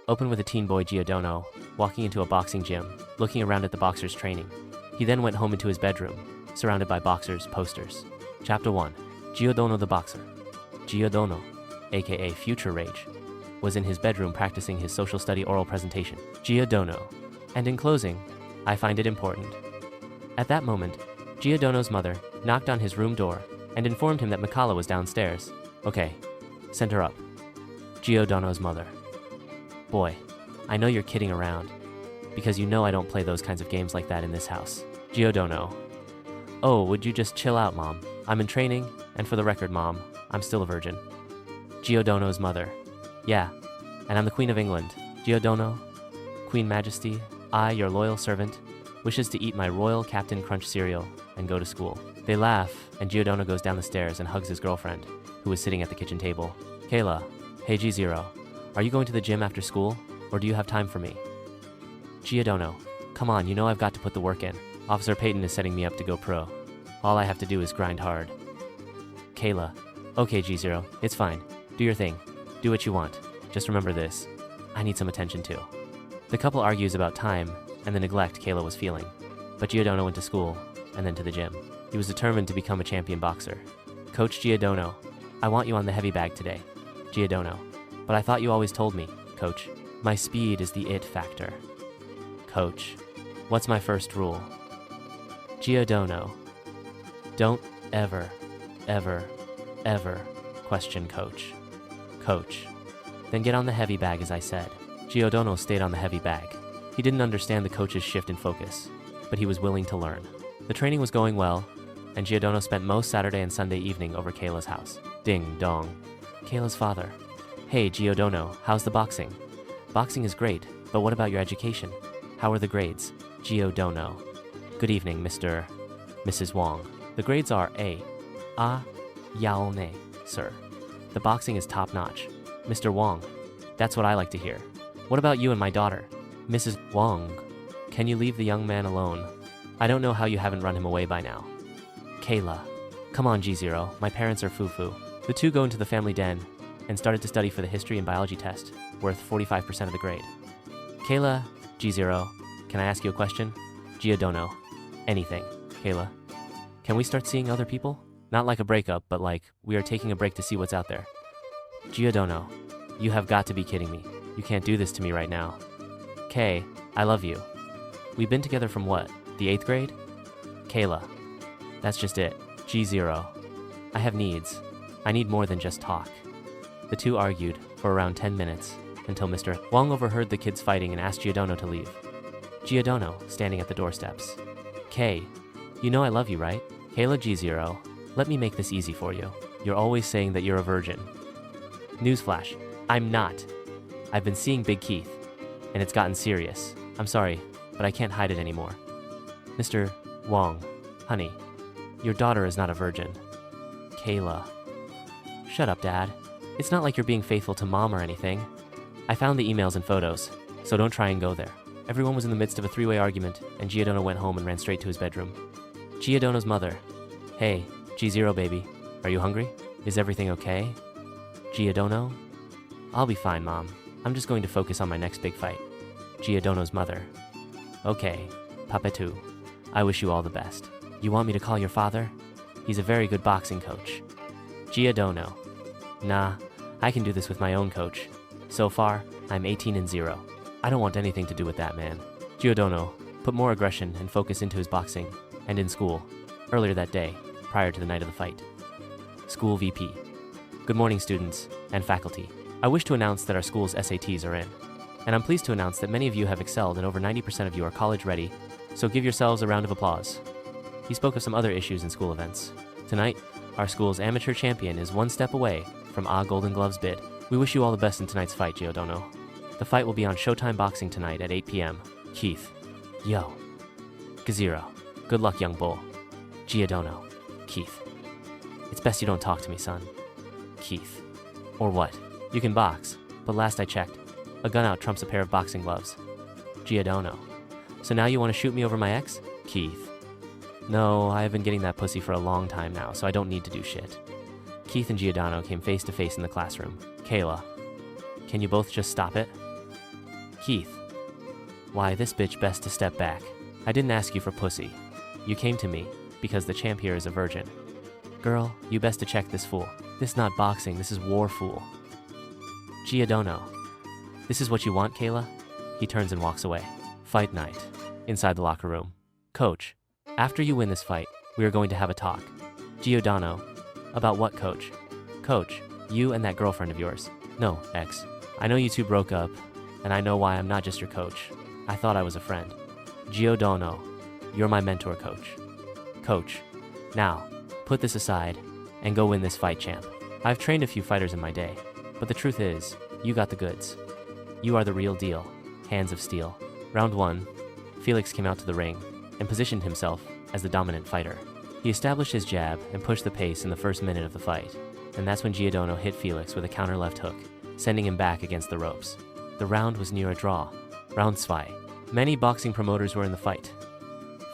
Open with a teen boy Giordano, walking into a boxing gym, looking around at the boxers training. He then went home into his bedroom, surrounded by boxers' posters. Chapter 1. Giordano the Boxer. Giordano, aka Future Rage, was in his bedroom practicing his social study oral presentation. Giordano. And in closing, I find it important. At that moment, Giordano's mother knocked on his room door and informed him that Mikala was downstairs. Okay, send her up. Giordano's mother. Boy, I know you're kidding around, because you know I don't play those kinds of games like that in this house. Giordano. Oh, would you just chill out, Mom? I'm in training, and for the record, Mom, I'm still a virgin. Giordano's mother. Yeah, and I'm the Queen of England. Giordano, Queen Majesty, I, your loyal servant, wishes to eat my Royal Captain Crunch cereal and go to school. They laugh, and Giordano goes down the stairs and hugs his girlfriend, who is sitting at the kitchen table. Kayla. Hey G0. Are you going to the gym after school, or do you have time for me? Giordano. Come on, you know I've got to put the work in. Officer Peyton is setting me up to go pro. All I have to do is grind hard. Kayla. Okay G0, it's fine. Do your thing. Do what you want. Just remember this. I need some attention too. The couple argues about time and the neglect Kayla was feeling. But Giordano went to school and then to the gym. He was determined to become a champion boxer. Coach Giordano, I want you on the heavy bag today. Giordano. But I thought you always told me, Coach. My speed is the it factor. Coach. What's my first rule? Giordano. Don't ever, ever, ever question Coach. Coach. Then get on the heavy bag as I said. Giordano stayed on the heavy bag. He didn't understand the coach's shift in focus, but he was willing to learn. The training was going well, and Giordano spent most Saturday and Sunday evening over Kayla's house. Ding dong. Kayla's father. Hey Giordano, how's the boxing? Boxing is great, but what about your education? How are the grades? Giordano. Good evening, Mrs. Wong. The grades are A. Yao ne, sir. The boxing is top-notch. Mr. Wong. That's what I like to hear. What about you and my daughter? Mrs. Wong. Can you leave the young man alone? I don't know how you haven't run him away by now. Kayla. Come on, G0. My parents are foo-foo. The two go into the family den and started to study for the history and biology test, worth 45% of the grade. Kayla. G0. Can I ask you a question? Giordano. Anything. Kayla. Can we start seeing other people? Not like a breakup, but like, we are taking a break to see what's out there. Giordano. You have got to be kidding me. You can't do this to me right now. Kay, I love you. We've been together from what? The 8th grade? Kayla. That's just it. G0. I have needs. I need more than just talk. The two argued for around 10 minutes until Mr. Wong overheard the kids fighting and asked Giordano to leave. Giordano, standing at the doorsteps. Kay, you know I love you, right? Kayla. G0. Let me make this easy for you. You're always saying that you're a virgin. Newsflash. I'm not. I've been seeing Big Keith, and it's gotten serious. I'm sorry, but I can't hide it anymore. Mr. Wong, honey, your daughter is not a virgin. Kayla. Shut up, Dad. It's not like you're being faithful to Mom or anything. I found the emails and photos, so don't try and go there. Everyone was in the midst of a three-way argument, and Giordano went home and ran straight to his bedroom. Giordano's mother. Hey, G0 baby, are you hungry? Is everything okay? Giordano? I'll be fine, Mom. I'm just going to focus on my next big fight. Giordano's mother. Okay, Papetu. I wish you all the best. You want me to call your father? He's a very good boxing coach. Giordano. Nah, I can do this with my own coach. So far, I'm 18-0. I don't want anything to do with that man. Giordano put more aggression and focus into his boxing and in school earlier that day, prior to the night of the fight. School VP. Good morning, students and faculty. I wish to announce that our school's SATs are in, and I'm pleased to announce that many of you have excelled and over 90% of you are college ready, so give yourselves a round of applause. He spoke of some other issues in school events. Tonight, our school's amateur champion is one step away from a Golden Gloves bid. We wish you all the best in tonight's fight, Giordano. The fight will be on Showtime Boxing tonight at 8 p.m. Keith. Yo. G0. Good luck, young bull. Giordano. Keith. It's best you don't talk to me, son. Keith. Or what? You can box, but last I checked, a gun out trumps a pair of boxing gloves. Giordano. So now you want to shoot me over my ex? Keith. No, I have been getting that pussy for a long time now, so I don't need to do shit. Keith and Giordano came face to face in the classroom. Kayla. Can you both just stop it? Keith. Why, this bitch best to step back. I didn't ask you for pussy. You came to me because the champ here is a virgin. Girl, you best to check this fool. This not boxing, this is war, fool. Giordano. This is what you want, Kayla? He turns and walks away. Fight night. Inside the locker room. Coach, after you win this fight, we are going to have a talk. Giordano. About what, coach? Coach, you and that girlfriend of yours. No, ex. I know you two broke up, and I know why I'm not just your coach. I thought I was a friend. Giordano, you're my mentor, coach. Coach, now, put this aside and go win this fight, champ. I've trained a few fighters in my day, but the truth is, you got the goods. You are the real deal. Hands of steel. Round 1, Felix came out to the ring and positioned himself as the dominant fighter. He established his jab and pushed the pace in the first minute of the fight, and that's when Giordano hit Felix with a counter left hook, sending him back against the ropes. The round was near a draw. Round 2. Many boxing promoters were in the fight.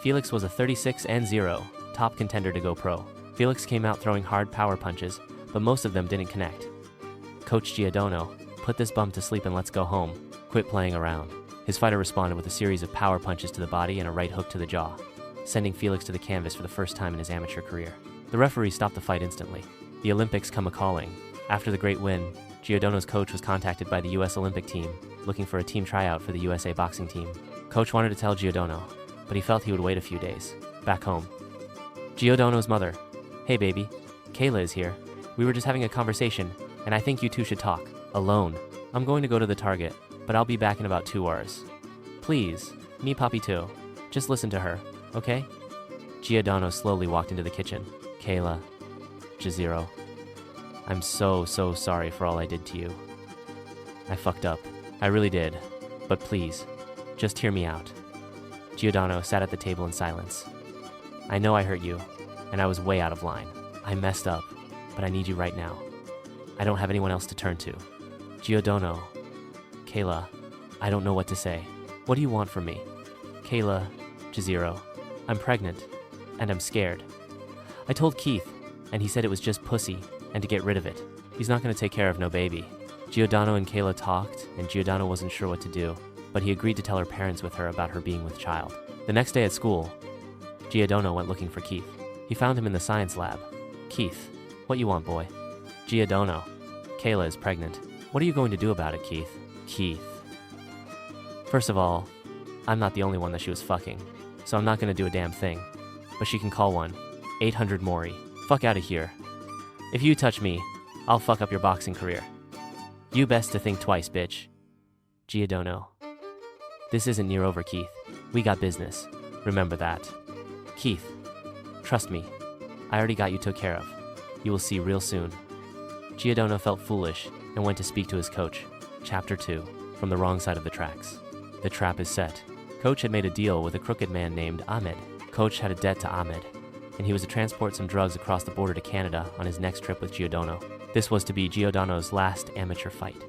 Felix was a 36-0 top contender to go pro. Felix came out throwing hard power punches, but most of them didn't connect. Coach Giordano, put this bum to sleep and let's go home. Quit playing around. His fighter responded with a series of power punches to the body and a right hook to the jaw, sending Felix to the canvas for the first time in his amateur career. The referee stopped the fight instantly. The Olympics come a-calling. After the great win, Giordano's coach was contacted by the US Olympic team, looking for a team tryout for the USA boxing team. Coach wanted to tell Giordano, but he felt he would wait a few days. Back home. Giordano's mother. Hey baby, Kayla is here. We were just having a conversation, and I think you two should talk. Alone. I'm going to go to the Target, but I'll be back in about 2 hours. Please, me poppy too. Just listen to her, okay? Giordano slowly walked into the kitchen. Kayla. Jazero. I'm so sorry for all I did to you. I fucked up. I really did. But please, just hear me out. Giordano sat at the table in silence. I know I hurt you, and I was way out of line. I messed up, but I need you right now. I don't have anyone else to turn to. Giordano. Kayla. I don't know what to say. What do you want from me? Kayla. Jazero. I'm pregnant, and I'm scared. I told Keith, and he said it was just pussy, and to get rid of it. He's not gonna take care of no baby. Giordano and Kayla talked, and Giordano wasn't sure what to do, but he agreed to tell her parents with her about her being with child. The next day at school, Giordano went looking for Keith. He found him in the science lab. Keith, what you want, boy? Giordano. Kayla is pregnant. What are you going to do about it, Keith? Keith. First of all, I'm not the only one that she was fucking, so I'm not gonna do a damn thing. But she can call one. 800 Maury. Fuck out of here. If you touch me, I'll fuck up your boxing career. You best to think twice, bitch. Giordano. This isn't near over, Keith. We got business. Remember that. Keith, trust me. I already got you took care of. You will see real soon. Giordano felt foolish and went to speak to his coach. Chapter 2. From the wrong side of the tracks. The trap is set. Coach had made a deal with a crooked man named Ahmed. Coach had a debt to Ahmed, and he was to transport some drugs across the border to Canada on his next trip with Giordano. This was to be Giordano's last amateur fight.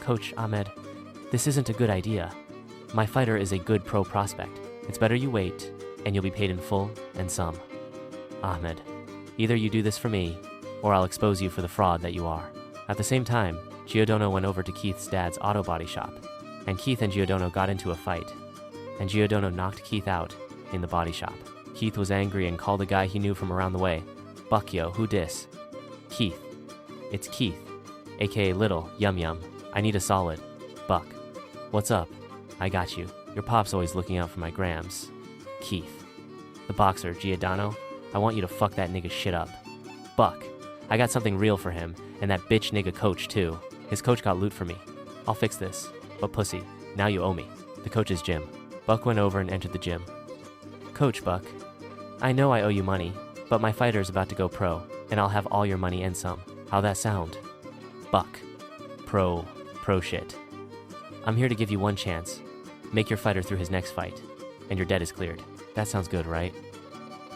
Coach Ahmed, this isn't a good idea. My fighter is a good pro prospect. It's better you wait, and you'll be paid in full and some. Ahmed, either you do this for me, or I'll expose you for the fraud that you are. At the same time, Giordano went over to Keith's dad's auto body shop, and Keith and Giordano got into a fight, and Giordano knocked Keith out in the body shop. Keith was angry and called a guy he knew from around the way. Buck yo, who dis? Keith. It's Keith, aka Little, Yum Yum. I need a solid. Buck. What's up? I got you. Your pop's always looking out for my grams. Keith. The boxer, Giordano, I want you to fuck that nigga shit up. Buck. I got something real for him, and that bitch nigga coach too. His coach got loot for me. I'll fix this. But pussy, now you owe me. The coach's gym. Buck went over and entered the gym. Coach Buck, I know I owe you money, but my fighter's about to go pro, and I'll have all your money and some. How that sound? Buck. Pro shit. I'm here to give you one chance. Make your fighter through his next fight, and your debt is cleared. That sounds good, right?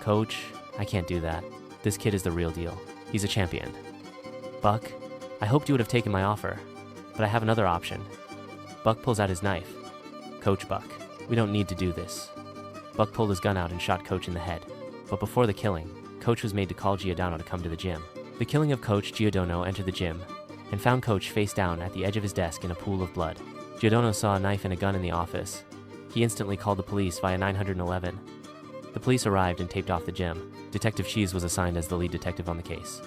Coach, I can't do that. This kid is the real deal. He's a champion. Buck, I hoped you would have taken my offer, but I have another option. Buck pulls out his knife. Coach Buck, we don't need to do this. Buck pulled his gun out and shot Coach in the head. But before the killing, Coach was made to call Giordano to come to the gym. The killing of Coach, Giordano entered the gym, and found Coach face down at the edge of his desk in a pool of blood. Giordano saw a knife and a gun in the office. He instantly called the police via 911. The police arrived and taped off the gym. Detective Cheese was assigned as the lead detective on the case.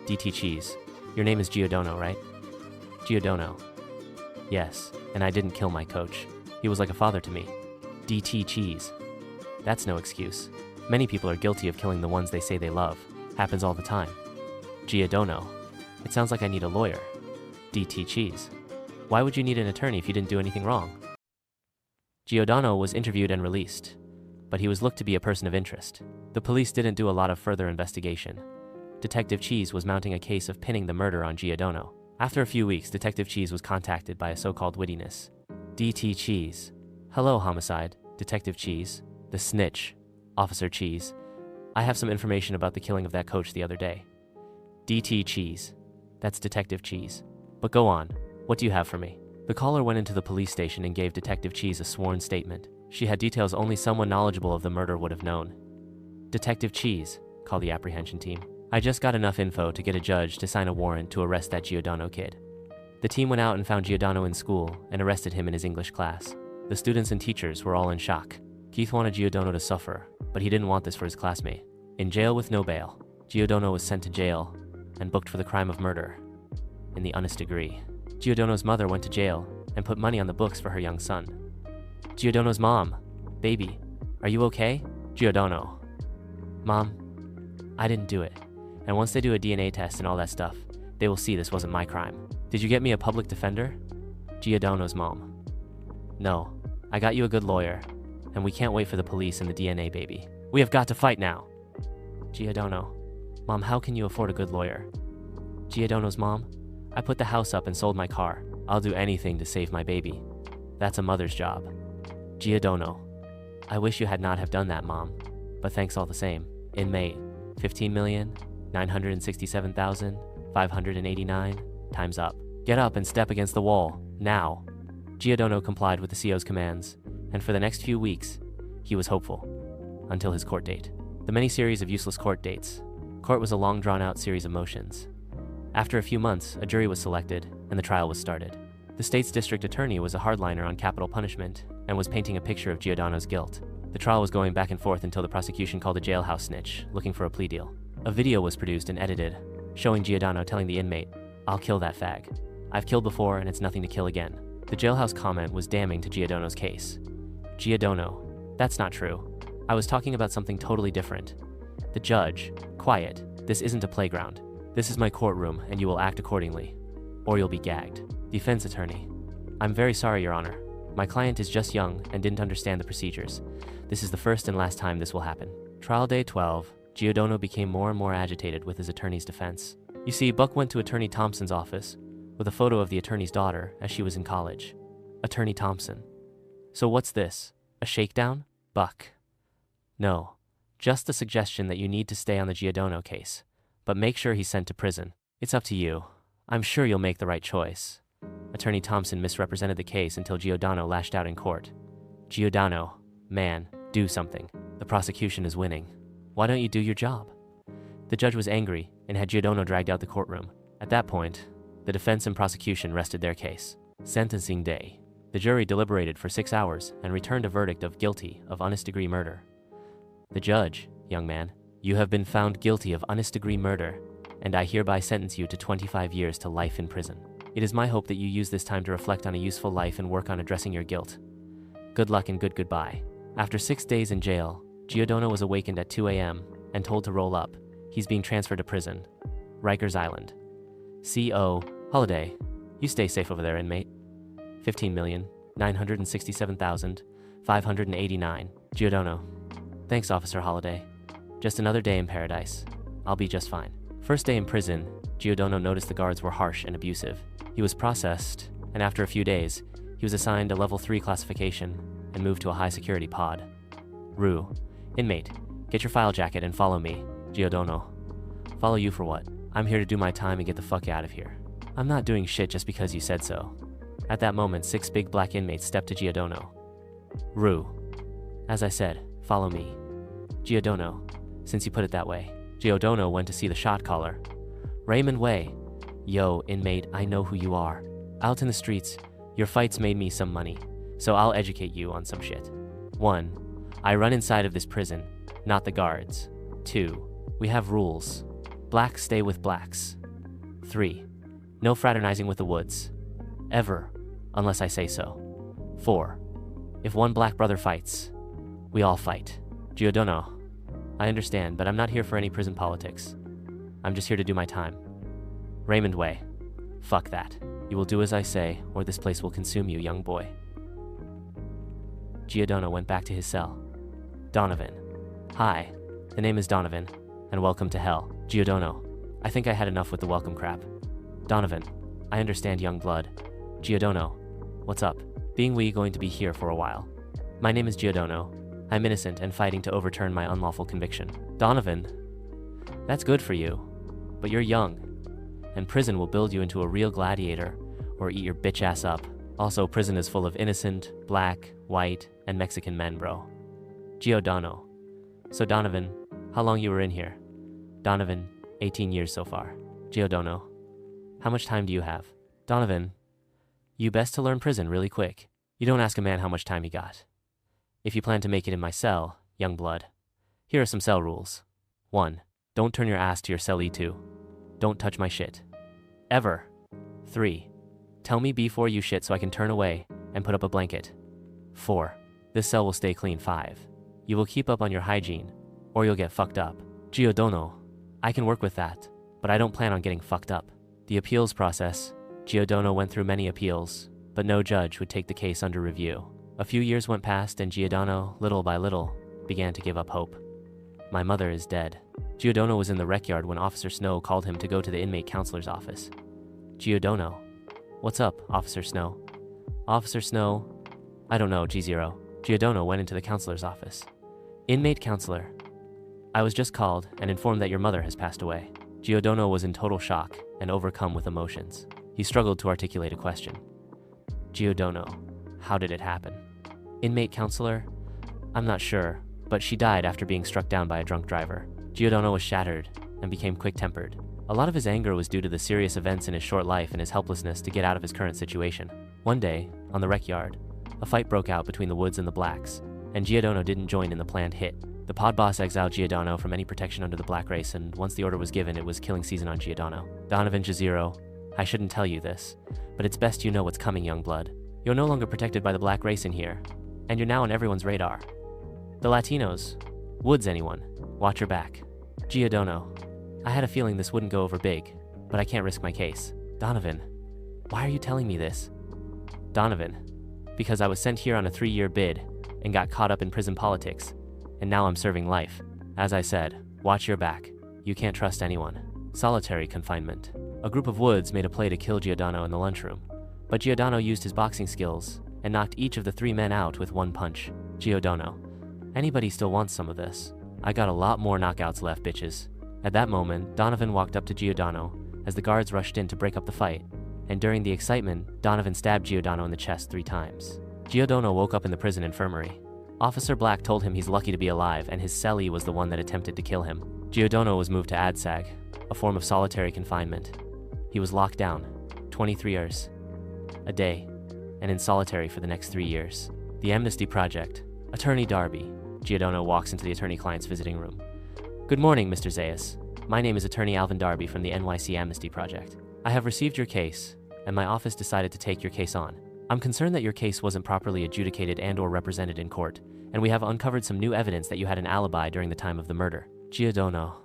DT Cheese, your name is Giordano, right? Giordano. Yes, and I didn't kill my coach. He was like a father to me. DT Cheese. That's no excuse. Many people are guilty of killing the ones they say they love. Happens all the time. Giordano. It sounds like I need a lawyer. DT Cheese. Why would you need an attorney if you didn't do anything wrong? Giordano was interviewed and released, but he was looked to be a person of interest. The police didn't do a lot of further investigation. Detective Cheese was mounting a case of pinning the murder on Giordano. After a few weeks, Detective Cheese was contacted by a so-called wittiness. DT Cheese. Hello, Homicide. Detective Cheese. The snitch. Officer Cheese. I have some information about the killing of that coach the other day. DT Cheese. That's Detective Cheese. But go on. What do you have for me? The caller went into the police station and gave Detective Cheese a sworn statement. She had details only someone knowledgeable of the murder would have known. Detective Cheese, called the apprehension team. I just got enough info to get a judge to sign a warrant to arrest that Giordano kid. The team went out and found Giordano in school and arrested him in his English class. The students and teachers were all in shock. Keith wanted Giordano to suffer, but he didn't want this for his classmate. In jail with no bail, Giordano was sent to jail and booked for the crime of murder in the honest degree. Giordano's mother went to jail and put money on the books for her young son. Giordano's mom. Baby, are you okay? Giordano. Mom, I didn't do it. And once they do a DNA test and all that stuff, they will see this wasn't my crime. Did you get me a public defender? Giordano's mom. No, I got you a good lawyer, and we can't wait for the police and the DNA, baby. We have got to fight now. Giordano. Mom, how can you afford a good lawyer? Giordano's mom. I put the house up and sold my car. I'll do anything to save my baby. That's a mother's job. Giordano. I wish you had not have done that, Mom, but thanks all the same. Inmate. 15,967,589. Time's up. Get up and step against the wall, now. Giordano complied with the CO's commands, and for the next few weeks, he was hopeful. Until his court date. The many series of useless court dates. Court was a long drawn-out series of motions. After a few months, a jury was selected, and the trial was started. The state's district attorney was a hardliner on capital punishment, and was painting a picture of Giordano's guilt. The trial was going back and forth until the prosecution called a jailhouse snitch, looking for a plea deal. A video was produced and edited, showing Giordano telling the inmate, "I'll kill that fag. I've killed before and it's nothing to kill again." The jailhouse comment was damning to Giordano's case. Giordano, that's not true. I was talking about something totally different. The judge, quiet, this isn't a playground. This is my courtroom and you will act accordingly, or you'll be gagged. Defense attorney, I'm very sorry, Your Honor. My client is just young and didn't understand the procedures. This is the first and last time this will happen. Trial day 12, Giordano became more and more agitated with his attorney's defense. You see, Buck went to Attorney Thompson's office with a photo of the attorney's daughter as she was in college. Attorney Thompson. So what's this? A shakedown? Buck. No, just the suggestion that you need to stay on the Giordano case, but make sure he's sent to prison. It's up to you. I'm sure you'll make the right choice. Attorney Thompson misrepresented the case until Giordano lashed out in court. Giordano, man, do something. The prosecution is winning. Why don't you do your job? The judge was angry and had Giordano dragged out the courtroom. At that point, the defense and prosecution rested their case. Sentencing day. The jury deliberated for 6 hours and returned a verdict of guilty of honest degree murder. The judge, young man, you have been found guilty of honest degree murder, and I hereby sentence you to 25 years to life in prison. It is my hope that you use this time to reflect on a useful life and work on addressing your guilt. Good luck and goodbye. After 6 days in jail, Giordano was awakened at 2 a.m. and told to roll up. He's being transferred to prison. Rikers Island. C.O. Holiday. You stay safe over there, inmate. 15,967,589. Giordano. Thanks, Officer Holiday. Just another day in paradise. I'll be just fine. First day in prison, Giordano noticed the guards were harsh and abusive. He was processed, and after a few days, he was assigned a level 3 classification and moved to a high security pod. Rue. Inmate, get your file jacket and follow me. Giordano. Follow you for what? I'm here to do my time and get the fuck out of here. I'm not doing shit just because you said so. At that moment, 6 big black inmates stepped to Giordano. Rue. As I said, follow me. Giordano. Since you put it that way. Giordano went to see the shot caller. Raymond Way. Yo, inmate, I know who you are. Out in the streets, your fights made me some money, so I'll educate you on some shit. 1. I run inside of this prison, not the guards. 2. We have rules. Blacks stay with blacks. 3. No fraternizing with the Woods. Ever, unless I say so. 4. If one black brother fights, we all fight. Giordano, I understand, but I'm not here for any prison politics. I'm just here to do my time. Raymond Way, fuck that. You will do as I say, or this place will consume you, young boy. Giordano went back to his cell. Donovan. Hi, the name is Donovan, and welcome to hell. Giordano, I think I had enough with the welcome crap. Donovan, I understand, young blood. Giordano, what's up? Being we going to be here for a while. My name is Giordano. I'm innocent and fighting to overturn my unlawful conviction. Donovan, that's good for you, but you're young, and prison will build you into a real gladiator or eat your bitch ass up. Also, prison is full of innocent, black, white, and Mexican men, bro. Giordano. So Donovan, how long you were in here? Donovan, 18 years so far. Giordano, how much time do you have? Donovan, you best to learn prison really quick. You don't ask a man how much time he got. If you plan to make it in my cell, young blood, here are some cell rules. 1. Don't turn your ass to your cellie. 2. Don't touch my shit. Ever. 3. Tell me before you shit so I can turn away and put up a blanket. 4. This cell will stay clean. 5. You will keep up on your hygiene, or you'll get fucked up. Giordano, I can work with that, but I don't plan on getting fucked up. The appeals process. Giordano went through many appeals, but no judge would take the case under review. A few years went past and Giordano, little by little, began to give up hope. My mother is dead. Giordano was in the rec yard when Officer Snow called him to go to the inmate counselor's office. Giordano, what's up, Officer Snow? Officer Snow, I don't know, G0. Giordano went into the counselor's office. Inmate counselor, I was just called and informed that your mother has passed away. Giordano was in total shock and overcome with emotions. He struggled to articulate a question. Giordano, how did it happen? Inmate counselor, I'm not sure, but she died after being struck down by a drunk driver. Giordano was shattered and became quick-tempered. A lot of his anger was due to the serious events in his short life and his helplessness to get out of his current situation. One day, on the rec yard, a fight broke out between the Woods and the Blacks, and Giordano didn't join in the planned hit. The pod boss exiled Giordano from any protection under the black race, and once the order was given, it was killing season on Giordano. Donovan Jazero, I shouldn't tell you this, but it's best you know what's coming, young blood. You're no longer protected by the black race in here, and you're now on everyone's radar. The Latinos, Woods anyone, watch your back. Giordano, I had a feeling this wouldn't go over big, but I can't risk my case. Donovan, why are you telling me this? Donovan, because I was sent here on a 3-year bid and got caught up in prison politics, and now I'm serving life. As I said, watch your back. You can't trust anyone. Solitary confinement. A group of Woods made a play to kill Giordano in the lunchroom, but Giordano used his boxing skills and knocked each of the 3 men out with 1 punch. Giordano, anybody still wants some of this? I got a lot more knockouts left, bitches. At that moment, Donovan walked up to Giordano as the guards rushed in to break up the fight, and during the excitement, Donovan stabbed Giordano in the chest 3 times. Giordano woke up in the prison infirmary. Officer Black told him he's lucky to be alive, and his cellie was the one that attempted to kill him. Giordano was moved to ADSAG, a form of solitary confinement. He was locked down, 23 years, a day, and in solitary for the next 3 years. The Amnesty Project. Attorney Darby. Giordano walks into the attorney-client's visiting room. Good morning, Mr. Zayas. My name is Attorney Alvin Darby from the NYC Amnesty Project. I have received your case, and my office decided to take your case on. I'm concerned that your case wasn't properly adjudicated and/or represented in court, and we have uncovered some new evidence that you had an alibi during the time of the murder. Giordano,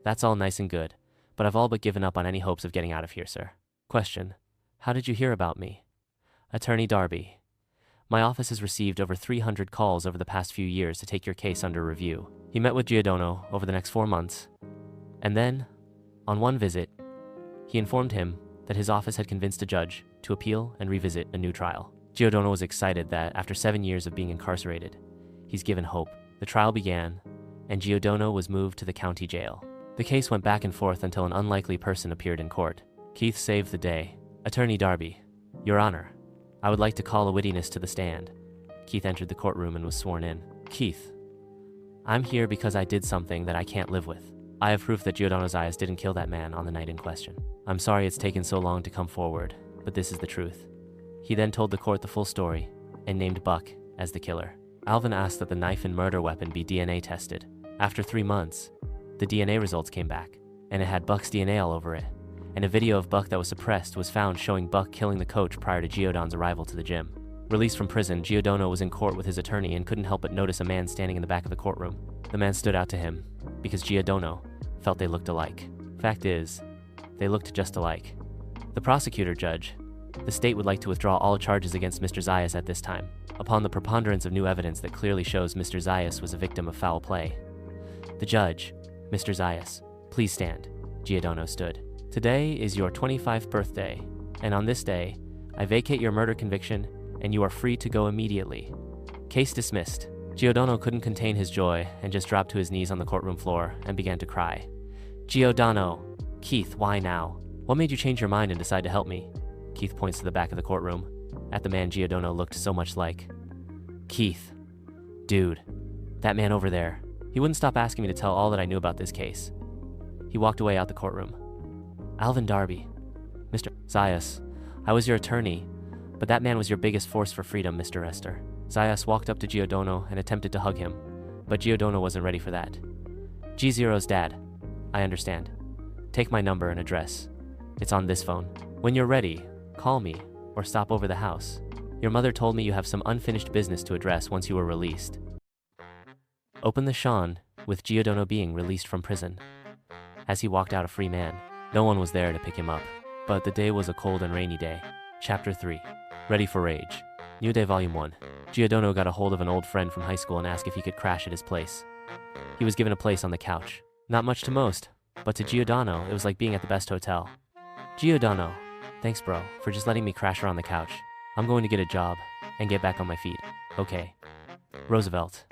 that's all nice and good, but I've all but given up on any hopes of getting out of here, sir. Question, how did you hear about me? Attorney Darby, my office has received over 300 calls over the past few years to take your case under review. He met with Giordano over the next 4 months, and then, on one visit, he informed him that his office had convinced a judge to appeal and revisit a new trial. Giordano was excited that, after 7 years of being incarcerated, he's given hope. The trial began, and Giordano was moved to the county jail. The case went back and forth until an unlikely person appeared in court. Keith saved the day. Attorney Darby, Your Honor, I would like to call a witness to the stand. Keith entered the courtroom and was sworn in. Keith, I'm here because I did something that I can't live with. I have proof that Giordano Zayas didn't kill that man on the night in question. I'm sorry it's taken so long to come forward, but this is the truth. He then told the court the full story and named Buck as the killer. Alvin asked that the knife and murder weapon be DNA tested. After 3 months, the DNA results came back, and it had Buck's DNA all over it. And a video of Buck that was suppressed was found showing Buck killing the coach prior to Giordano's arrival to the gym. Released from prison, Giordano was in court with his attorney and couldn't help but notice a man standing in the back of the courtroom. The man stood out to him because Giordano felt they looked alike. Fact is, they looked just alike. The prosecutor judge, the state would like to withdraw all charges against Mr. Zayas at this time, upon the preponderance of new evidence that clearly shows Mr. Zayas was a victim of foul play. The judge, Mr. Zayas, please stand. Giordano stood. Today is your 25th birthday, and on this day, I vacate your murder conviction, and you are free to go immediately. Case dismissed. Giordano couldn't contain his joy and just dropped to his knees on the courtroom floor and began to cry. Giordano, Keith, why now? What made you change your mind and decide to help me? Keith points to the back of the courtroom, at the man Giordano looked so much like. Keith. Dude, that man over there. He wouldn't stop asking me to tell all that I knew about this case. He walked away out the courtroom. Alvin Darby. Mr. Zayas, I was your attorney, but that man was your biggest force for freedom, Mr. Esther. Zayas walked up to Giordano and attempted to hug him, but Giordano wasn't ready for that. G0's dad. I understand. Take my number and address. It's on this phone. When you're ready, call me or stop over the house. Your mother told me you have some unfinished business to address once you were released. Open the Sean, with Giordano being released from prison. As he walked out a free man, no one was there to pick him up. But the day was a cold and rainy day. Chapter 3. Ready for Rage. New Day Volume 1. Giordano got a hold of an old friend from high school and asked if he could crash at his place. He was given a place on the couch. Not much to most, but to Giordano, it was like being at the best hotel. Giordano, thanks bro, for just letting me crash her on the couch. I'm going to get a job and get back on my feet. Okay. Roosevelt.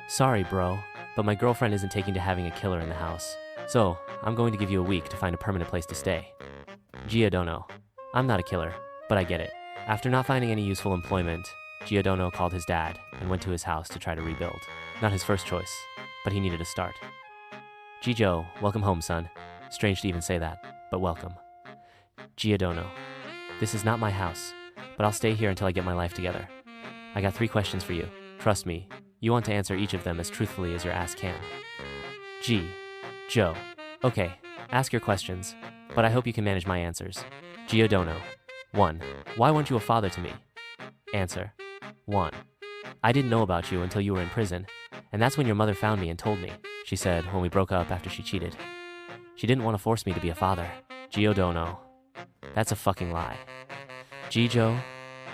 Sorry bro, but my girlfriend isn't taking to having a killer in the house. So, I'm going to give you a week to find a permanent place to stay. Giordano. I'm not a killer, but I get it. After not finding any useful employment, Giordano called his dad and went to his house to try to rebuild. Not his first choice, but he needed a start. Gijo, welcome home, son. Strange to even say that, but welcome. Giordano. This is not my house, but I'll stay here until I get my life together. I got 3 questions for you. Trust me, you want to answer each of them as truthfully as your ass can. Joe. Okay, ask your questions, but I hope you can manage my answers. Giordano. 1. Why weren't you a father to me? Answer. 1. I didn't know about you until you were in prison, and that's when your mother found me and told me, she said when we broke up after she cheated. She didn't want to force me to be a father. Giordano. That's a fucking lie. Gijo,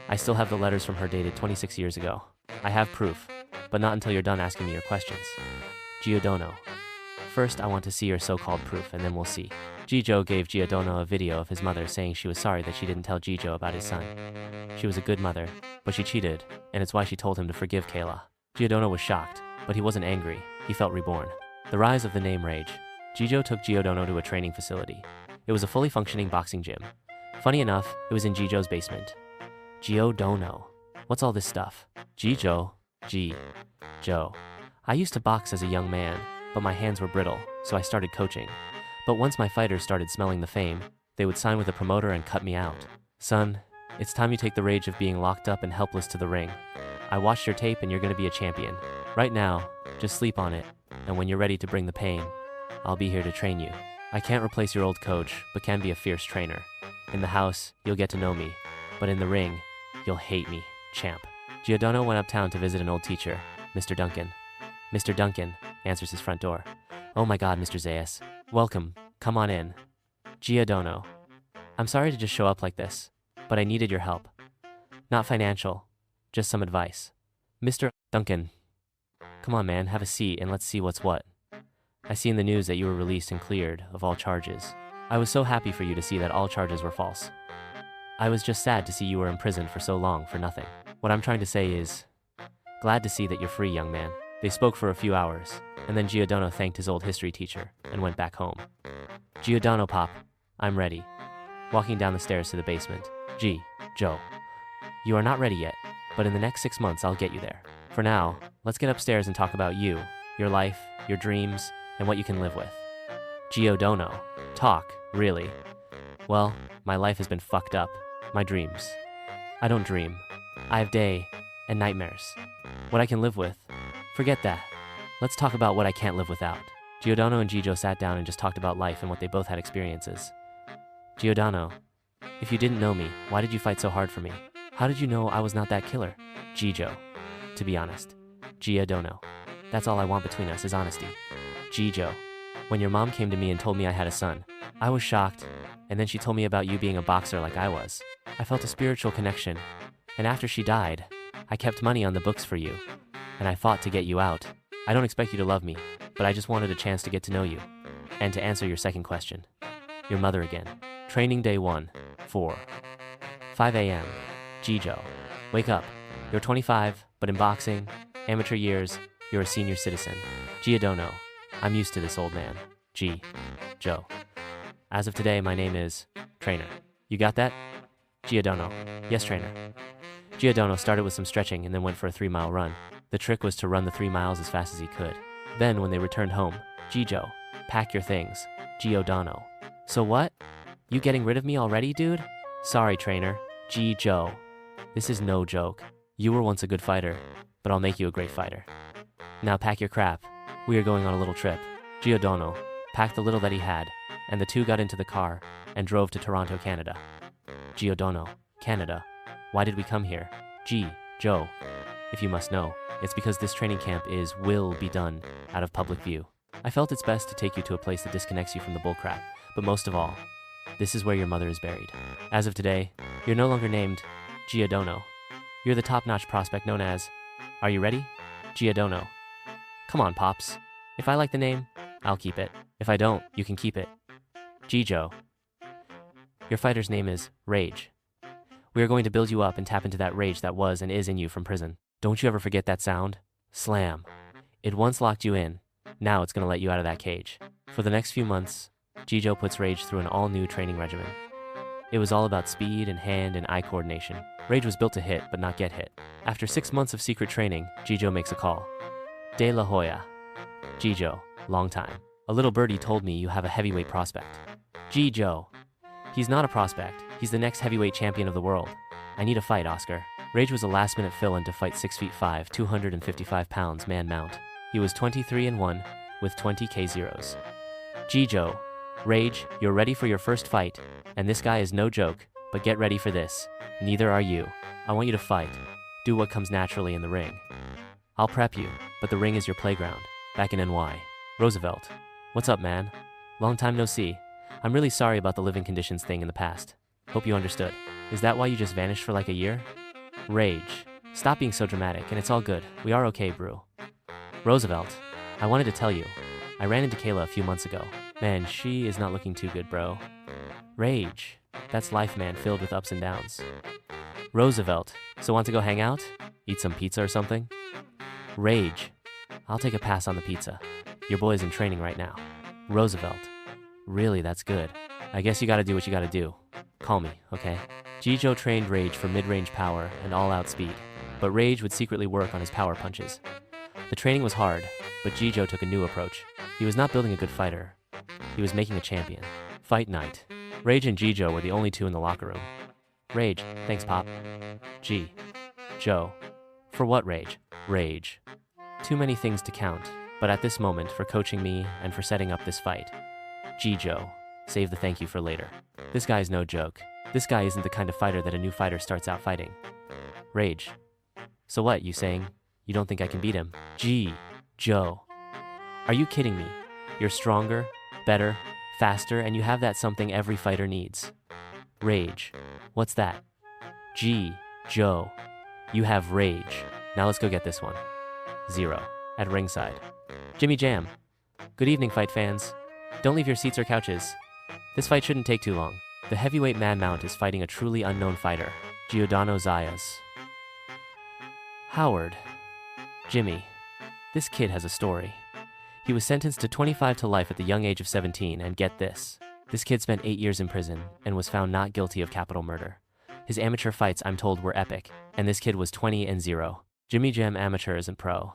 I still have the letters from her dated 26 years ago. I have proof, but not until you're done asking me your questions. Giordano. First, I want to see your so-called proof, and then we'll see. Gijo gave Giordano a video of his mother saying she was sorry that she didn't tell Gijo about his son. She was a good mother, but she cheated, and it's why she told him to forgive Kayla. Giordano was shocked, but he wasn't angry. He felt reborn. The rise of the name Rage. Gijo took Giordano to a training facility. It was a fully functioning boxing gym. Funny enough, it was in Gijo's basement. Giordano. What's all this stuff? Gijo. Joe. I used to box as a young man, but my hands were brittle, so I started coaching. But once my fighters started smelling the fame, they would sign with a promoter and cut me out. Son, it's time you take the rage of being locked up and helpless to the ring. I watched your tape and you're gonna be a champion. Right now, just sleep on it, and when you're ready to bring the pain, I'll be here to train you. I can't replace your old coach, but can be a fierce trainer. In the house, you'll get to know me, but in the ring, you'll hate me, champ. Giordano went uptown to visit an old teacher, Mr. Duncan. Mr. Duncan answers his front door. Oh my god, Mr. Zayas. Welcome. Come on in. Giordano. I'm sorry to just show up like this, but I needed your help. Not financial, just some advice. Mr. Duncan. Come on, man, have a seat and let's see what's what. I see in the news that you were released and cleared of all charges. I was so happy for you to see that all charges were false. I was just sad to see you were imprisoned for so long for nothing. What I'm trying to say is, glad to see that you're free, young man. They spoke for a few hours, and then Giordano thanked his old history teacher and went back home. Giordano Pop, I'm ready. Walking down the stairs to the basement. Joe. You are not ready yet, but in the next 6 months I'll get you there. For now, let's get upstairs and talk about you, your life, your dreams, and what you can live with. Giordano. Talk, really. Well, my life has been fucked up. My dreams. I don't dream. I have day and nightmares. What I can live with, forget that. Let's talk about what I can't live without. Giordano and Jijo sat down and just talked about life and what they both had experiences. Giordano, if you didn't know me, why did you fight so hard for me? How did you know I was not that killer? Jijo, to be honest. Giordano, that's all I want between us is honesty. Jijo, when your mom came to me and told me I had a son, I was shocked, and then she told me about you being a boxer like I was. I felt a spiritual connection, and after she died, I kept money on the books for you, and I fought to get you out. I don't expect you to love me, but I just wanted a chance to get to know you. And to answer your second question, your mother again. Training day 1, 4. 5 a.m. Jijo, wake up. You're 25, but in boxing, amateur years, you're a senior citizen. Giordano, I'm used to this old man. Joe. As of today, my name is Trainer. You got that? Giordano, yes, Trainer. Giordano started with some stretching and then went for a 3-mile run. The trick was to run the 3 miles as fast as he could. Then, when they returned home, Jijo, pack your things. Giordano. So what? You getting rid of me already, dude? Sorry, Trainer. Jijo. This is no joke. You were once a good fighter, but I'll make you a great fighter. Now pack your crap. We are going on a little trip. Giordano packed the little that he had, and the two got into the car and drove to Toronto, Canada. Giordano, Canada. Why did we come here? Joe. If you must know, it's because this training camp will be done out of public view. I felt it's best to take you to a place that disconnects you from the bullcrap, but most of all, this is where your mother is buried. As of today, you're no longer named Giordano. You're the top-notch prospect known as, are you ready? Giordano. Come on, Pops. If I like the name, I'll keep it. If I don't, you can keep it. Jijo. Your fighter's name is Rage. We are going to build you up and tap into that rage that was and is in you from prison. Don't you ever forget that sound? Slam. It once locked you in. Now it's going to let you out of that cage. For the next few months, Jijo puts Rage through an all-new training regimen. It was all about speed and hand and eye coordination. Rage was built to hit, but not get hit. After 6 months of secret training, Jijo makes a call. De La Hoya. Jijo, long time. A little birdie told me you have a heavyweight prospect. Jijo. He's not a prospect. He's the next heavyweight champion of the world. I need a fight, Oscar. Rage was a last-minute fill-in to fight 6'5", 255 pounds man mount. He was 23-1 with 20 K0s. Jijo. Rage, you're ready for your first fight, and this guy is no joke, but get ready for this. Neither are you. I want you to fight. Do what comes naturally in the ring. I'll prep you, but the ring is your playground. Back in NY. Roosevelt. What's up, man? Long time no see. I'm really sorry about the living conditions thing in the past. Hope you understood. Is that why you just vanished for like a year? Rage. Stop being so dramatic, and it's all good. We are okay, Brew. Roosevelt. I wanted to tell you. I ran into Kayla a few months ago. Man, she is not looking too good, bro. Rage. That's life, man, filled with ups and downs. Roosevelt. So want to go hang out? Eat some pizza or something? Rage. I'll take a pass on the pizza. Your boy's in training right now. Roosevelt. Really, that's good. I guess you gotta do what you gotta do. Call me, okay? Jijo trained Rage for mid-range power and all-out speed, but Rage would secretly work on his power punches. The training was hard, but Jijo took a new approach. He was not building a good fighter. He was making a champion. Fight night. Rage and Jijo were the only two in the locker room. Rage, thanks, Pop. Joe. For what, Rage? Rage. Too many things to count, but at this moment, for coaching me and for setting up this fight. Jijo. Save the thank you for later. This guy's no joke. This guy isn't the kind of fighter that a new fighter starts out fighting. Rage. So what, you saying? You don't think I can beat him? Joe. Are you kidding me? You're stronger, better, faster, and you have that something every fighter needs. Rage. What's that? Joe. You have rage. Now let's go get this one. 0. At ringside. Jimmy Jam. Good evening, fight fans. Don't leave your seats or couches. This fight shouldn't take too long. The heavyweight man mount is fighting a truly unknown fighter, Giordano Zayas. Howard. Jimmy. This kid has a story. He was sentenced to 25 to life at the young age of 17, and get this. This kid spent 8 years in prison and was found not guilty of capital murder. His amateur fights, I'm told, were epic, and this kid was 20-0. Jimmy Jam amateur isn't pro.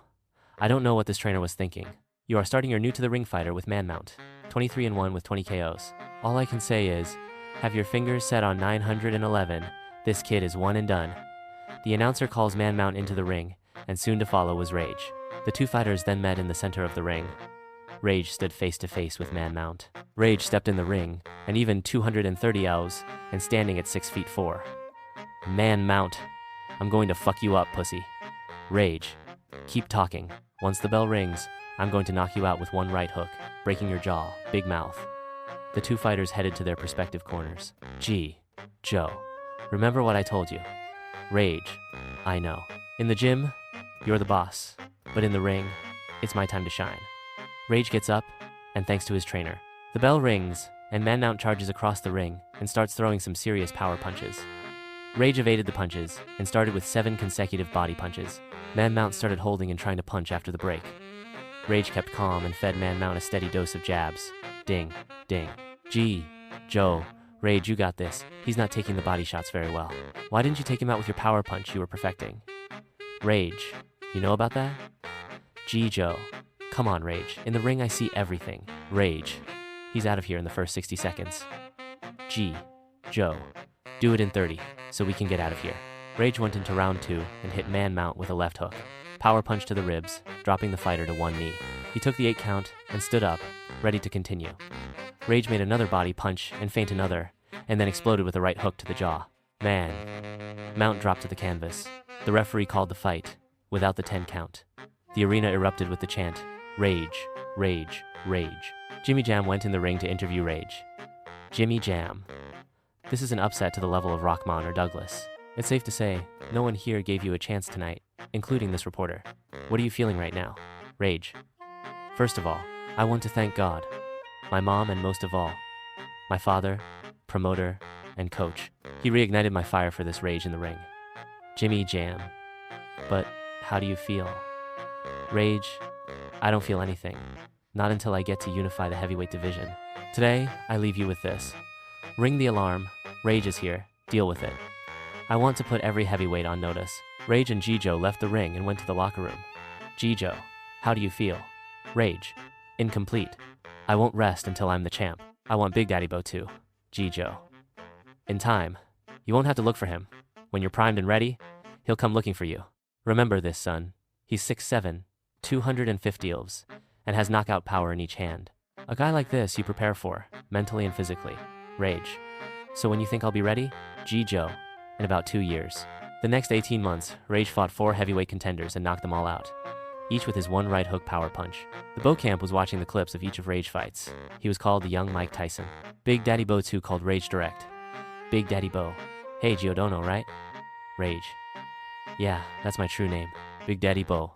I don't know what this trainer was thinking. You are starting your new to the ring fighter with man mount, 23-1 with 20 KOs. All I can say is, Have your fingers set on 911. This kid is one and done. The announcer calls Man Mount into the ring, and soon to follow was Rage. The two fighters then met in the center of the ring. Rage stood face to face with Man Mount. Rage stepped in the ring, and even 230 ounces, and standing at 6'4". Man Mount, I'm going to fuck you up, pussy. Rage, keep talking. Once the bell rings, I'm going to knock you out with one right hook, breaking your jaw, big mouth. The two fighters headed to their respective corners. Gee, Joe, remember what I told you? Rage, I know. In the gym, you're the boss, but in the ring, it's my time to shine. Rage gets up, and thanks to his trainer. The bell rings, and Man Mount charges across the ring and starts throwing some serious power punches. Rage evaded the punches and started with 7 consecutive body punches. Man Mount started holding and trying to punch after the break. Rage kept calm and fed Man Mount a steady dose of jabs. Ding, ding. Gee, Joe, Rage, you got this. He's not taking the body shots very well. Why didn't you take him out with your power punch you were perfecting? Rage, you know about that? Gee, Joe, come on, Rage. In the ring I see everything. Rage, he's out of here in the first 60 seconds. Gee, Joe, do it in 30, so we can get out of here. Rage went into round 2 and hit Man Mount with a left hook. Power punch to the ribs, dropping the fighter to one knee. He took the 8 count and stood up, ready to continue. Rage made another body punch and feint another, and then exploded with a right hook to the jaw. Man Mount dropped to the canvas. The referee called the fight, without the 10 count. The arena erupted with the chant, Rage, Rage, Rage. Jimmy Jam went in the ring to interview Rage. Jimmy Jam. This is an upset to the level of Rockman or Douglas. It's safe to say, no one here gave you a chance tonight, including this reporter. What are you feeling right now? Rage. First of all, I want to thank God, my mom, and most of all, my father, promoter, and coach. He reignited my fire for this rage in the ring. Jimmy Jam. But how do you feel? Rage, I don't feel anything. Not until I get to unify the heavyweight division. Today, I leave you with this. Ring the alarm. Rage is here. Deal with it. I want to put every heavyweight on notice. Rage and Jijo left the ring and went to the locker room. Jijo, how do you feel? Rage, incomplete. I won't rest until I'm the champ. I want Big Daddy Bo too. Jijo. In time. You won't have to look for him. When you're primed and ready, he'll come looking for you. Remember this, son. He's 6'7", 250 ilves, and has knockout power in each hand. A guy like this you prepare for, mentally and physically. Rage. So when you think I'll be ready? Jijo. In about 2 years. The next 18 months, Rage fought 4 heavyweight contenders and knocked them all out, each with his one right hook power punch. The Bo camp was watching the clips of each of Rage fights. He was called the young Mike Tyson. Big Daddy Bo too called Rage direct. Big Daddy Bo. Hey, Giordano, right? Rage. Yeah, that's my true name. Big Daddy Bo.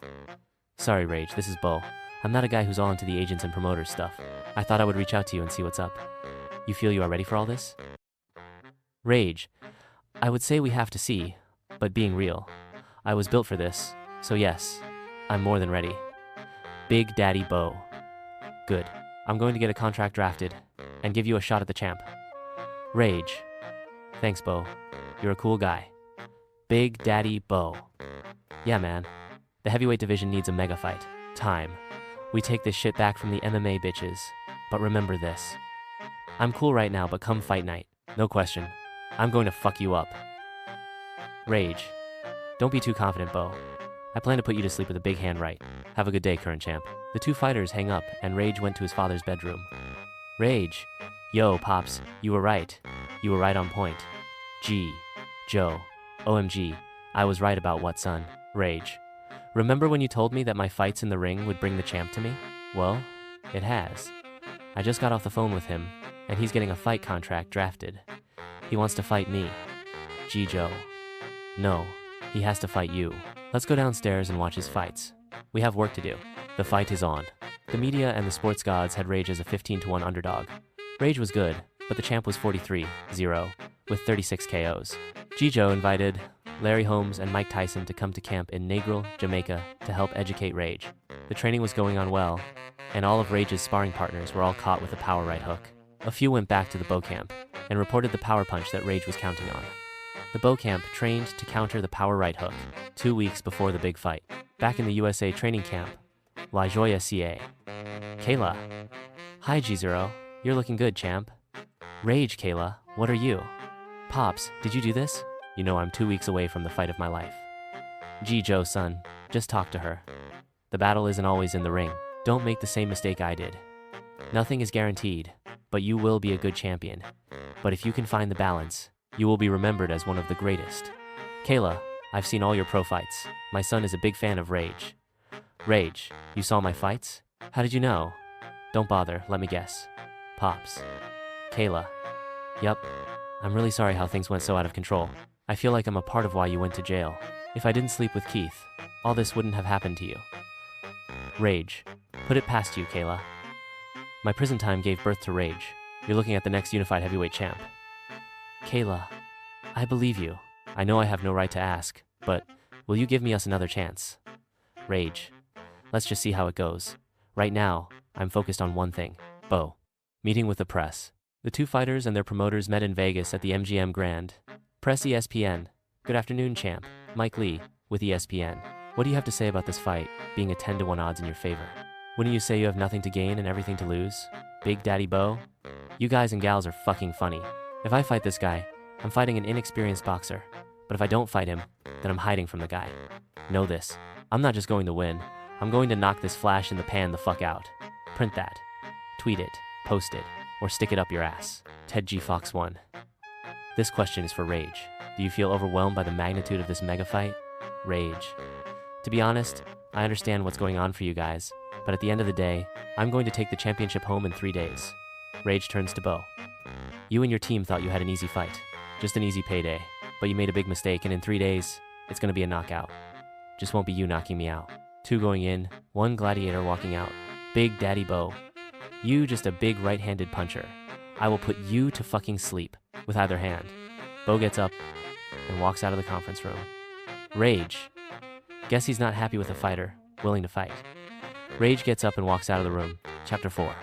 Sorry, Rage, this is Bo. I'm not a guy who's all into the agents and promoters stuff. I thought I would reach out to you and see what's up. You feel you are ready for all this? Rage. I would say we have to see, but being real, I was built for this, so yes, I'm more than ready. Big Daddy Bo. Good. I'm going to get a contract drafted and give you a shot at the champ. Rage. Thanks, Bo. You're a cool guy. Big Daddy Bo. Yeah, man. The heavyweight division needs a mega fight. Time. We take this shit back from the MMA bitches. But remember this. I'm cool right now, but come fight night. No question. I'm going to fuck you up. Rage. Don't be too confident, Bo. I plan to put you to sleep with a big hand right. Have a good day, current champ. The two fighters hang up, and Rage went to his father's bedroom. Rage. Yo, Pops, you were right. You were right on point. Gee. Joe. OMG. I was right about what, son? Rage. Remember when you told me that my fights in the ring would bring the champ to me? Well, it has. I just got off the phone with him, and he's getting a fight contract drafted. He wants to fight me. Gee, Joe. No, he has to fight you. Let's go downstairs and watch his fights. We have work to do. The fight is on. The media and the sports gods had Rage as a 15-1 underdog. Rage was good, but the champ was 43-0, with 36 KOs. Jijo invited Larry Holmes and Mike Tyson to come to camp in Negril, Jamaica, to help educate Rage. The training was going on well, and all of Rage's sparring partners were all caught with a power right hook. A few went back to the Bo camp and reported the power punch that Rage was counting on. The Bo camp trained to counter the power right hook 2 weeks before the big fight. Back in the USA training camp, La Joya CA. Kayla. Hi, G0. You're looking good, champ. Rage, Kayla. What are you? Pops, did you do this? You know I'm 2 weeks away from the fight of my life. Gee, Joe, son, just talk to her. The battle isn't always in the ring. Don't make the same mistake I did. Nothing is guaranteed, but you will be a good champion. But if you can find the balance, you will be remembered as one of the greatest. Kayla, I've seen all your pro fights. My son is a big fan of Rage. Rage, you saw my fights? How did you know? Don't bother, let me guess. Pops. Kayla. Yup. I'm really sorry how things went so out of control. I feel like I'm a part of why you went to jail. If I didn't sleep with Keith, all this wouldn't have happened to you. Rage. Put it past you, Kayla. My prison time gave birth to Rage. You're looking at the next unified heavyweight champ. Kayla, I believe you. I know I have no right to ask, but will you give us another chance? Rage. Let's just see how it goes. Right now, I'm focused on one thing. Bo. Meeting with the press. The two fighters and their promoters met in Vegas at the MGM Grand. Press ESPN. Good afternoon, champ. Mike Lee, with ESPN. What do you have to say about this fight, being a 10-to-1 odds in your favor? Wouldn't you say you have nothing to gain and everything to lose? Big Daddy Bo? You guys and gals are fucking funny. If I fight this guy, I'm fighting an inexperienced boxer. But if I don't fight him, then I'm hiding from the guy. Know this. I'm not just going to win. I'm going to knock this flash in the pan the fuck out. Print that. Tweet it. Post it. Or stick it up your ass. Ted G. Fox 1. This question is for Rage. Do you feel overwhelmed by the magnitude of this mega fight? Rage. To be honest, I understand what's going on for you guys, but at the end of the day, I'm going to take the championship home in 3 days. Rage turns to Bo. You and your team thought you had an easy fight. Just an easy payday. But you made a big mistake, and in 3 days, it's gonna be a knockout. Just won't be you knocking me out. 2 going in, 1 gladiator walking out. Big Daddy Bo. You just a big right-handed puncher. I will put you to fucking sleep with either hand. Bo gets up and walks out of the conference room. Rage. Guess he's not happy with a fighter, willing to fight. Rage gets up and walks out of the room. Chapter 4.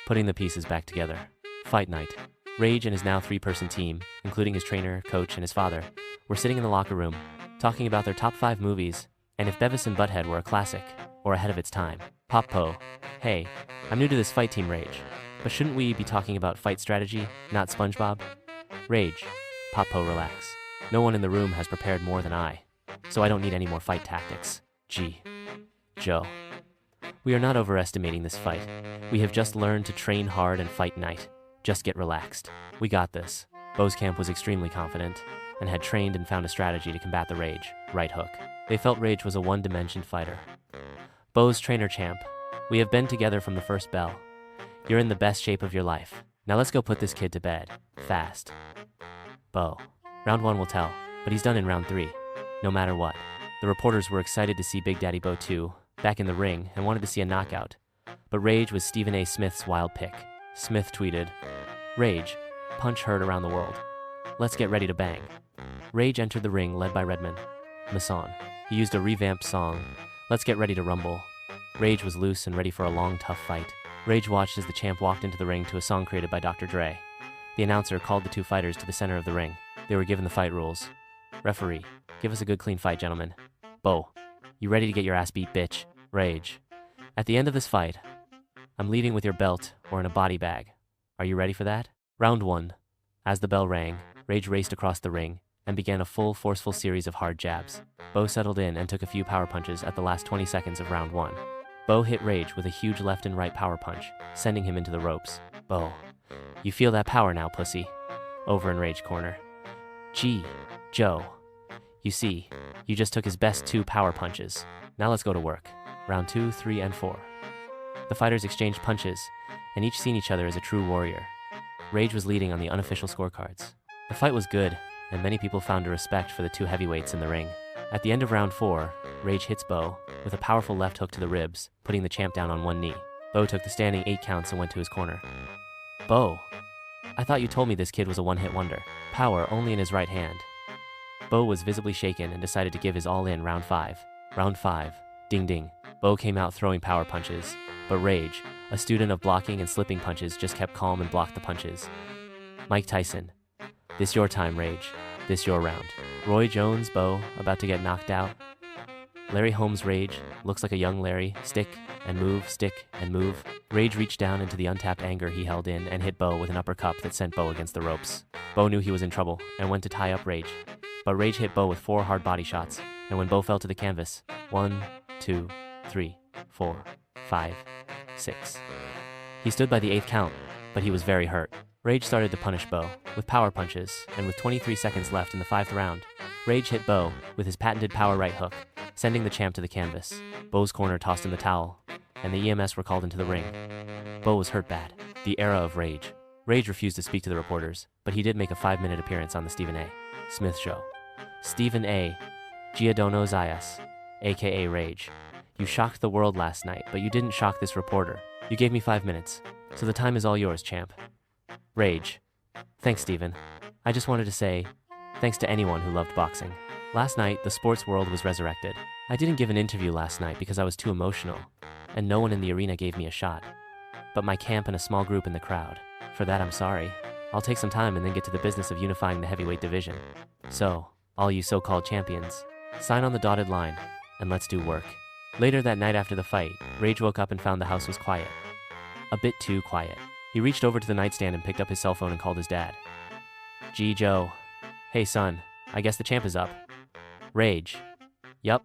Putting the pieces back together. Fight night. Rage and his now 3-person team, including his trainer, coach, and his father, were sitting in the locker room, talking about their top 5 movies, and if Beavis and Butthead were a classic, or ahead of its time. Pop Po. Hey, I'm new to this fight team, Rage, but shouldn't we be talking about fight strategy, not SpongeBob? Rage. Pop Po, relax. No one in the room has prepared more than I, so I don't need any more fight tactics. Gee. Joe. We are not overestimating this fight. We have just learned to train hard and fight night. Just get relaxed. We got this. Bo's camp was extremely confident and had trained and found a strategy to combat the Rage, right hook. They felt Rage was a one-dimension fighter. Bo's trainer, champ. We have been together from the first bell. You're in the best shape of your life. Now let's go put this kid to bed. Fast. Bo. Round 1 will tell, but he's done in round 3. No matter what. The reporters were excited to see Big Daddy Bo 2 back in the ring and wanted to see a knockout. But Rage was Stephen A. Smith's wild pick. Smith tweeted, Rage, punch heard around the world. Let's get ready to bang. Rage entered the ring led by Redman Masson. He used a revamped song, Let's Get Ready to Rumble. Rage was loose and ready for a long, tough fight. Rage watched as the champ walked into the ring to a song created by Dr. Dre. The announcer called the 2 fighters to the center of the ring. They were given the fight rules. Referee, give us a good clean fight, gentlemen. Bo, you ready to get your ass beat, bitch? Rage. At the end of this fight, I'm leaving with your belt or in a body bag. Are you ready for that? Round 1. As the bell rang, Rage raced across the ring and began a full, forceful series of hard jabs. Bo settled in and took a few power punches at the last 20 seconds of round 1. Bo hit Rage with a huge left and right power punch, sending him into the ropes. Bo, you feel that power now, pussy. Over in Rage corner. Gee, Joe. You see, you just took his best 2 power punches. Now let's go to work. Round 2, 3, and 4. The fighters exchanged punches, and each seen each other as a true warrior. Rage was leading on the unofficial scorecards. The fight was good, and many people found a respect for the 2 heavyweights in the ring. At the end of round 4, Rage hits Bo with a powerful left hook to the ribs, putting the champ down on 1 knee. Bo took the standing 8 counts and went to his corner. Bo, I thought you told me this kid was a one-hit wonder. Power only in his right hand. Bo was visibly shaken and decided to give his all in round 5. Round 5. Ding ding. Bo came out throwing power punches, but Rage, a student of blocking and slipping punches, just kept calm and blocked the punches. Mike Tyson. This your time, Rage. This your round. Roy Jones, Bo, about to get knocked out. Larry Holmes, Rage. Looks like a young Larry. Stick. and move, stick and move. Rage reached down into the untapped anger he held in and hit Bo with an uppercut that sent Bo against the ropes. Bo knew he was in trouble and went to tie up Rage. But Rage hit Bo with 4 hard body shots, and when Bo fell to the canvas, 1, 2, 3, 4, 5, 6. He stood by the 8th count, but he was very hurt. Rage started to punish Bo with power punches, and with 23 seconds left in the 5th round, Rage hit Bo with his patented power right hook, sending the champ to the canvas. Bo's corner tossed in the towel, and the EMS were called into the ring. Bo was hurt bad. The era of Rage. Rage refused to speak to the reporters, but he did make a 5-minute appearance on the Stephen A. Smith Show. Stephen A. Giordano Zayas, aka Rage. You shocked the world last night, but you didn't shock this reporter. You gave me 5 minutes, so the time is all yours, champ. Rage. Thanks, Stephen. I just wanted to say, thanks to anyone who loved boxing. Last night, the sports world was resurrected. I didn't give an interview last night because I was too emotional, and no one in the arena gave me a shot. But my camp and a small group in the crowd. For that, I'm sorry. I'll take some time and then get to the business of unifying the heavyweight division. So, all you so-called champions, sign on the dotted line, and let's do work. Later that night after the fight, Rage woke up and found the house was quiet. A bit too quiet. He reached over to the nightstand and picked up his cell phone and called his dad. Gee, Joe. Hey, son. I guess the champ is up. Rage. Yup.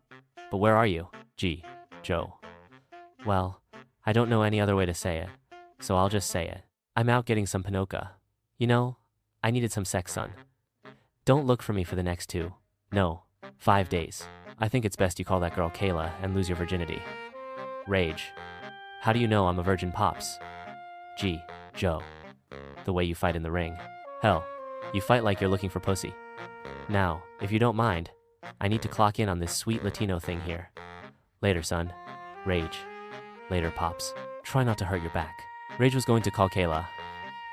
But where are you? Gee, Joe. Well, I don't know any other way to say it, so I'll just say it. I'm out getting some Pinoca. You know, I needed some sex, son. Don't look for me for the next 5 days. I think it's best you call that girl Kayla and lose your virginity. Rage. How do you know I'm a virgin, Pops? Gee, Joe. The way you fight in the ring. Hell, you fight like you're looking for pussy. Now, if you don't mind, I need to clock in on this sweet Latino thing here. Later, son. Rage. Later, Pops. Try not to hurt your back. Rage was going to call Kayla,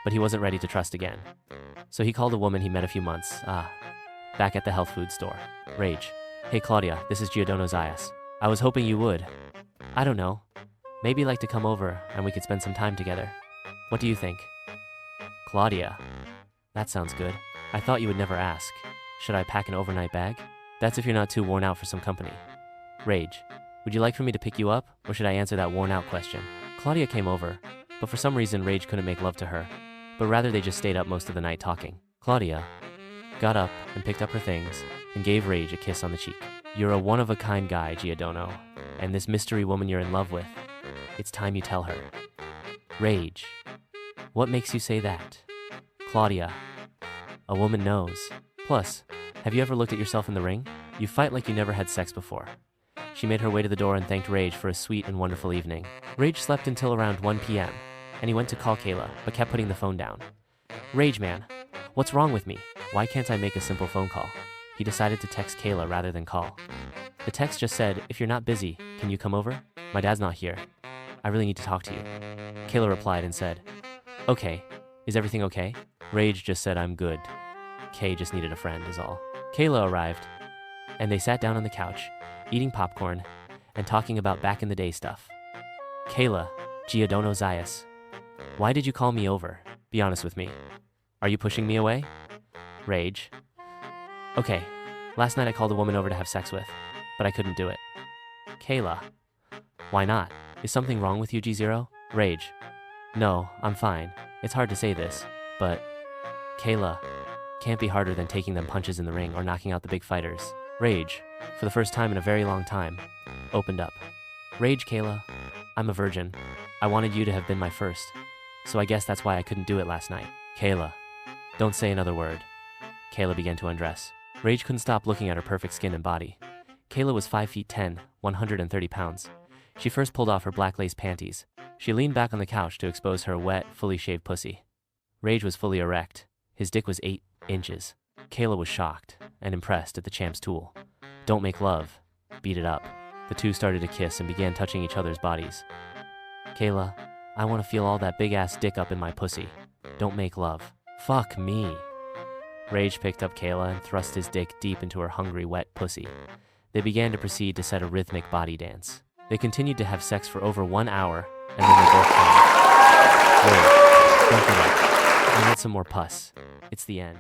but he wasn't ready to trust again. So he called a woman he met a few months, back at the health food store. Rage. Hey Claudia, this is Giordano Zayas. I was hoping you would. I don't know. Maybe you'd like to come over and we could spend some time together. What do you think? Claudia. That sounds good. I thought you would never ask. Should I pack an overnight bag? That's if you're not too worn out for some company. Rage. Would you like for me to pick you up, or should I answer that worn out question? Claudia came over, but for some reason Rage couldn't make love to her, but rather they just stayed up most of the night talking. Claudia got up and picked up her things and gave Rage a kiss on the cheek. You're a one-of-a-kind guy, Giordano, and this mystery woman you're in love with, it's time you tell her. Rage. What makes you say that? Claudia. A woman knows. Plus, have you ever looked at yourself in the ring? You fight like you never had sex before. She made her way to the door and thanked Rage for a sweet and wonderful evening. Rage slept until around 1 p.m., and he went to call Kayla, but kept putting the phone down. Rage, man. What's wrong with me? Why can't I make a simple phone call? He decided to text Kayla rather than call. The text just said, if you're not busy, can you come over? My dad's not here. I really need to talk to you. Kayla replied and said, okay. Is everything okay? Rage just said, I'm good. Kay just needed a friend is all. Kayla arrived, and they sat down on the couch, eating popcorn and talking about back in the day stuff. Kayla, Giordano Zayas. Why did you call me over? Be honest with me. Are you pushing me away? Rage. Okay, last night I called a woman over to have sex with, but I couldn't do it. Kayla. Why not? Is something wrong with you, G0? Rage. No, I'm fine. It's hard to say this, but Kayla can't be harder than taking them punches in the ring or knocking out the big fighters. Rage, for the first time in a very long time, opened up. Rage, Kayla. I'm a virgin. I wanted you to have been my first, so I guess that's why I couldn't do it last night. Kayla. Don't say another word. Kayla began to undress. Rage couldn't stop looking at her perfect skin and body. Kayla was 5 feet 10, 130 pounds. She first pulled off her black lace panties. She leaned back on the couch to expose her wet, fully shaved pussy. Rage was fully erect. His dick was 8 inches. Kayla was shocked and impressed at the champ's tool. Don't make love. Beat it up. The two started to kiss and began touching each other's bodies. Kayla, I want to feel all that big-ass dick up in my pussy. Don't make love. Fuck me. Rage picked up Kayla and thrust his dick deep into her hungry, wet pussy. They began to proceed to set a rhythmic body dance. They continued to have sex for over 1 hour, and then they both came. Rage, don't get up. I need some more pus. It's the end.